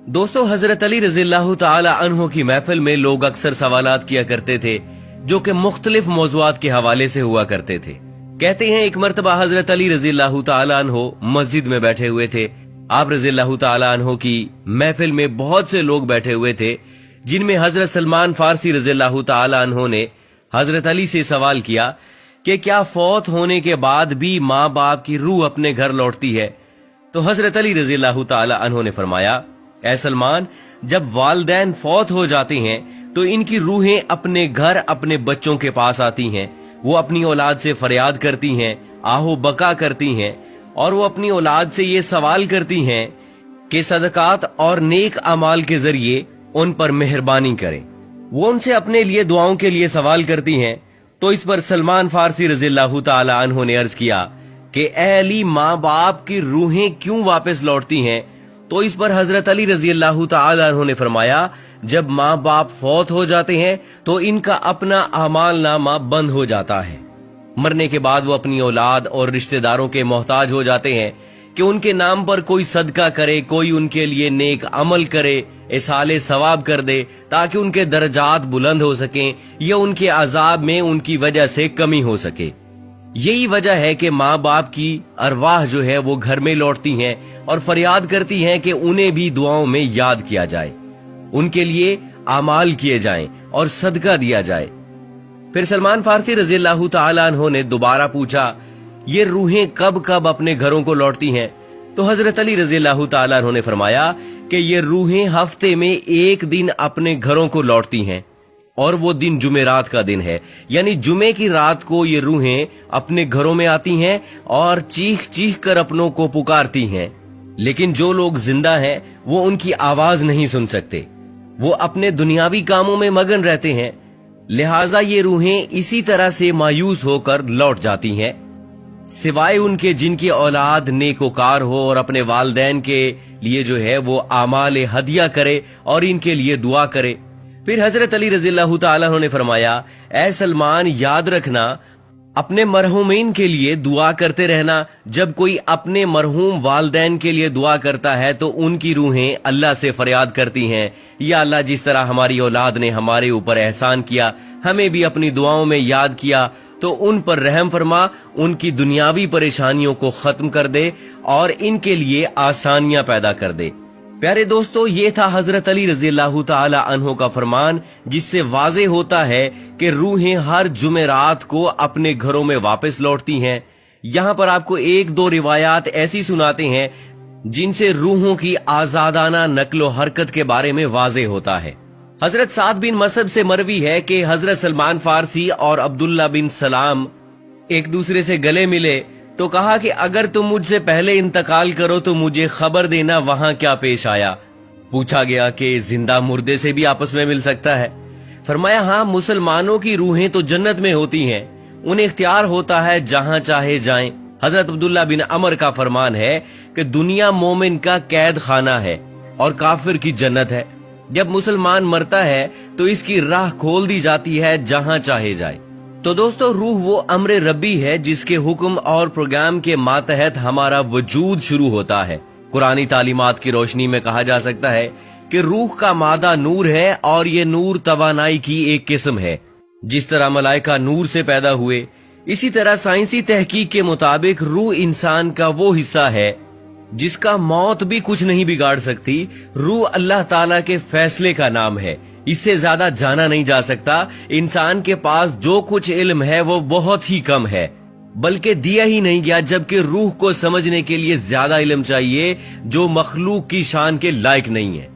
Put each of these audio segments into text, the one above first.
دوستو حضرت علی رضی اللہ تعالی عنہ کی محفل میں لوگ اکثر سوالات کیا کرتے تھے جو کہ مختلف موضوعات کے حوالے سے ہوا کرتے تھے۔ کہتے ہیں ایک مرتبہ حضرت علی رضی اللہ تعالی عنہ مسجد میں بیٹھے ہوئے تھے۔ آپ رضی اللہ تعالی عنہ کی محفل میں بہت سے لوگ بیٹھے ہوئے تھے، جن میں حضرت سلمان فارسی رضی اللہ تعالی عنہ نے حضرت علی سے سوال کیا کہ کیا فوت ہونے کے بعد بھی ماں باپ کی روح اپنے گھر لوٹتی ہے؟ تو حضرت علی رضی اللہ تعالی عنہ نے فرمایا، اے سلمان، جب والدین فوت ہو جاتے ہیں تو ان کی روحیں اپنے گھر اپنے بچوں کے پاس آتی ہیں، وہ اپنی اولاد سے فریاد کرتی ہیں، آہو بکا کرتی ہیں، اور وہ اپنی اولاد سے یہ سوال کرتی ہیں کہ صدقات اور نیک اعمال کے ذریعے ان پر مہربانی کریں۔ وہ ان سے اپنے لیے دعاؤں کے لیے سوال کرتی ہیں۔ تو اس پر سلمان فارسی رضی اللہ تعالی عنہ نے عرض کیا کہ اے علی، ماں باپ کی روحیں کیوں واپس لوٹتی ہیں؟ تو اس پر حضرت علی رضی اللہ تعالی عنہ نے فرمایا، جب ماں باپ فوت ہو جاتے ہیں تو ان کا اپنا اعمال نامہ بند ہو جاتا ہے۔ مرنے کے بعد وہ اپنی اولاد اور رشتہ داروں کے محتاج ہو جاتے ہیں کہ ان کے نام پر کوئی صدقہ کرے، کوئی ان کے لیے نیک عمل کرے، اصالِ ثواب کر دے تاکہ ان کے درجات بلند ہو سکیں یا ان کے عذاب میں ان کی وجہ سے کمی ہو سکے۔ یہی وجہ ہے کہ ماں باپ کی ارواح جو ہے وہ گھر میں لوٹتی ہیں اور فریاد کرتی ہیں کہ انہیں بھی دعاؤں میں یاد کیا جائے، ان کے لیے اعمال کیے جائیں اور صدقہ دیا جائے۔ پھر سلمان فارسی رضی اللہ تعالی عنہ نے دوبارہ پوچھا، یہ روحیں کب کب اپنے گھروں کو لوٹتی ہیں؟ تو حضرت علی رضی اللہ تعالی عنہ نے فرمایا کہ یہ روحیں ہفتے میں ایک دن اپنے گھروں کو لوٹتی ہیں، اور وہ دن جمعرات کا دن ہے، یعنی جمعے کی رات کو یہ روحیں اپنے گھروں میں آتی ہیں اور چیخ چیخ کر اپنوں کو پکارتی ہیں، لیکن جو لوگ زندہ ہیں وہ ان کی آواز نہیں سن سکتے، وہ اپنے دنیاوی کاموں میں مگن رہتے ہیں، لہٰذا یہ روحیں اسی طرح سے مایوس ہو کر لوٹ جاتی ہیں، سوائے ان کے جن کی اولاد نیکوکار ہو اور اپنے والدین کے لیے جو ہے وہ اعمال ہدیہ کرے اور ان کے لیے دعا کرے۔ پھر حضرت علی رضی اللہ تعالیٰ عنہ نے فرمایا، اے سلمان، یاد رکھنا، اپنے مرحومین کے لیے دعا کرتے رہنا۔ جب کوئی اپنے مرحوم والدین کے لیے دعا کرتا ہے تو ان کی روحیں اللہ سے فریاد کرتی ہیں، یا اللہ، جس طرح ہماری اولاد نے ہمارے اوپر احسان کیا، ہمیں بھی اپنی دعاؤں میں یاد کیا، تو ان پر رحم فرما، ان کی دنیاوی پریشانیوں کو ختم کر دے اور ان کے لیے آسانیاں پیدا کر دے۔ پیارے دوستو، یہ تھا حضرت علی رضی اللہ تعالی عنہ کا فرمان، جس سے واضح ہوتا ہے کہ روحیں ہر جمعرات کو اپنے گھروں میں واپس لوٹتی ہیں۔ یہاں پر آپ کو ایک دو روایات ایسی سناتے ہیں جن سے روحوں کی آزادانہ نقل و حرکت کے بارے میں واضح ہوتا ہے۔ حضرت سعد بن مسعب سے مروی ہے کہ حضرت سلمان فارسی اور عبداللہ بن سلام ایک دوسرے سے گلے ملے تو کہا کہ اگر تم مجھ سے پہلے انتقال کرو تو مجھے خبر دینا وہاں کیا پیش آیا۔ پوچھا گیا کہ زندہ مردے سے بھی آپس میں مل سکتا ہے؟ فرمایا، ہاں، مسلمانوں کی روحیں تو جنت میں ہوتی ہیں، انہیں اختیار ہوتا ہے جہاں چاہے جائیں۔ حضرت عبداللہ بن عمر کا فرمان ہے کہ دنیا مومن کا قید خانہ ہے اور کافر کی جنت ہے۔ جب مسلمان مرتا ہے تو اس کی راہ کھول دی جاتی ہے جہاں چاہے جائے۔ تو دوستو، روح وہ امر ربی ہے جس کے حکم اور پروگرام کے ماتحت ہمارا وجود شروع ہوتا ہے۔ قرآنی تعلیمات کی روشنی میں کہا جا سکتا ہے کہ روح کا مادہ نور ہے اور یہ نور توانائی کی ایک قسم ہے۔ جس طرح ملائکہ نور سے پیدا ہوئے، اسی طرح سائنسی تحقیق کے مطابق روح انسان کا وہ حصہ ہے جس کا موت بھی کچھ نہیں بگاڑ سکتی۔ روح اللہ تعالیٰ کے فیصلے کا نام ہے، اس سے زیادہ جانا نہیں جا سکتا۔ انسان کے پاس جو کچھ علم ہے وہ بہت ہی کم ہے، بلکہ دیا ہی نہیں گیا، جبکہ روح کو سمجھنے کے لیے زیادہ علم چاہیے جو مخلوق کی شان کے لائق نہیں ہے۔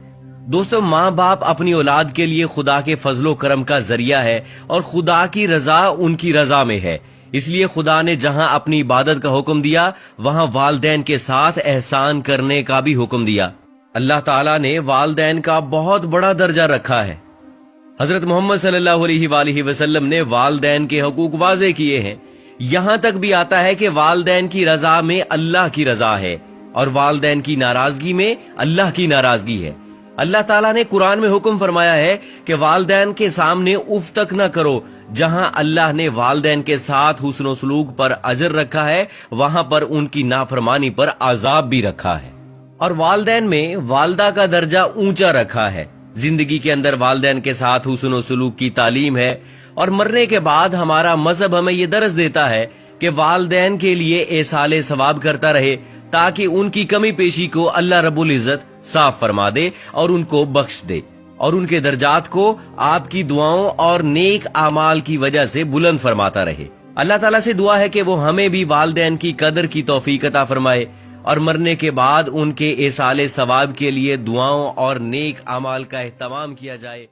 دوستو، ماں باپ اپنی اولاد کے لیے خدا کے فضل و کرم کا ذریعہ ہے اور خدا کی رضا ان کی رضا میں ہے۔ اس لیے خدا نے جہاں اپنی عبادت کا حکم دیا وہاں والدین کے ساتھ احسان کرنے کا بھی حکم دیا۔ اللہ تعالیٰ نے والدین کا بہت بڑا درجہ رکھا ہے۔ حضرت محمد صلی اللہ علیہ وآلہ وسلم نے والدین کے حقوق واضح کیے ہیں، یہاں تک بھی آتا ہے کہ والدین کی رضا میں اللہ کی رضا ہے اور والدین کی ناراضگی میں اللہ کی ناراضگی ہے۔ اللہ تعالیٰ نے قرآن میں حکم فرمایا ہے کہ والدین کے سامنے اف تک نہ کرو۔ جہاں اللہ نے والدین کے ساتھ حسن و سلوک پر اجر رکھا ہے، وہاں پر ان کی نافرمانی پر عذاب بھی رکھا ہے۔ اور والدین میں والدہ کا درجہ اونچا رکھا ہے. زندگی کے اندر والدین کے ساتھ حسن و سلوک کی تعلیم ہے، اور مرنے کے بعد ہمارا مذہب ہمیں یہ درس دیتا ہے کہ والدین کے لیے ایصال ثواب کرتا رہے تاکہ ان کی کمی پیشی کو اللہ رب العزت صاف فرما دے اور ان کو بخش دے، اور ان کے درجات کو آپ کی دعاؤں اور نیک اعمال کی وجہ سے بلند فرماتا رہے. اللہ تعالیٰ سے دعا ہے کہ وہ ہمیں بھی والدین کی قدر کی توفیق عطا فرمائے اور مرنے کے بعد ان کے ایصال ثواب کے لیے دعاؤں اور نیک اعمال کا اہتمام کیا جائے.